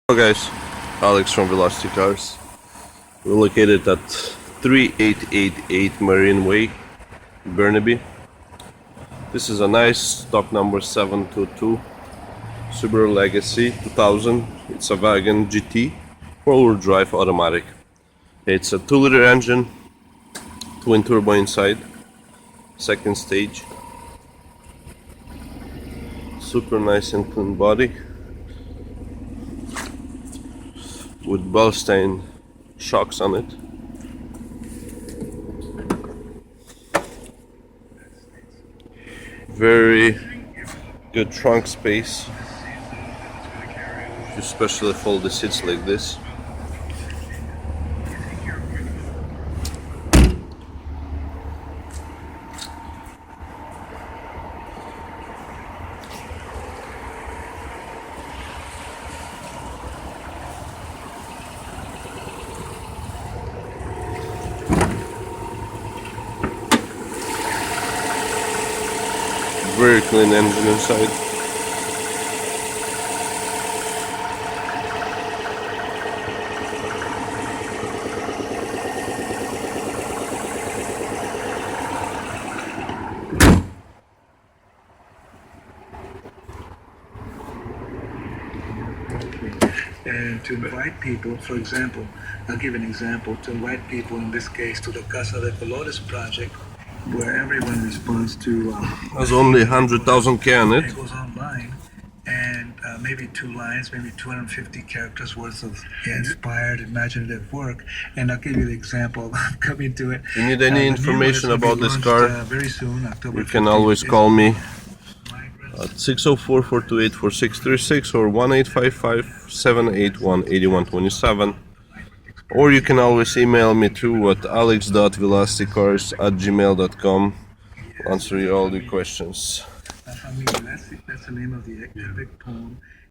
Hello guys, Alex from Velocity Cars. We're located at 3888 Marine Way, Burnaby. This is a nice stock number 722 Subaru Legacy 2000. It's a wagon GT, 4-wheel drive automatic. It's a 2-liter engine, twin turbo inside, second stage. Super nice and clean body, with Bellstein shocks on it. Very good trunk space, especially fold the seats like this. Very clean engine inside. And to invite people, for example, I'll give an example, to invite people in this case to the Casa de Colores project, where everyone responds to Has only 100,000 K on it. It goes online, and maybe 2 lines, maybe 250 characters worth of inspired, imaginative work. And I'll give you the example. I'm coming to it. If you need any information about this car, very soon, October you can 15th, always call me at 604-428-4636 or 1-855-781-8127. Or you can always email me too at alex.velocitycars@gmail.com. I'll answer you all the questions. That's the name of the epic poem.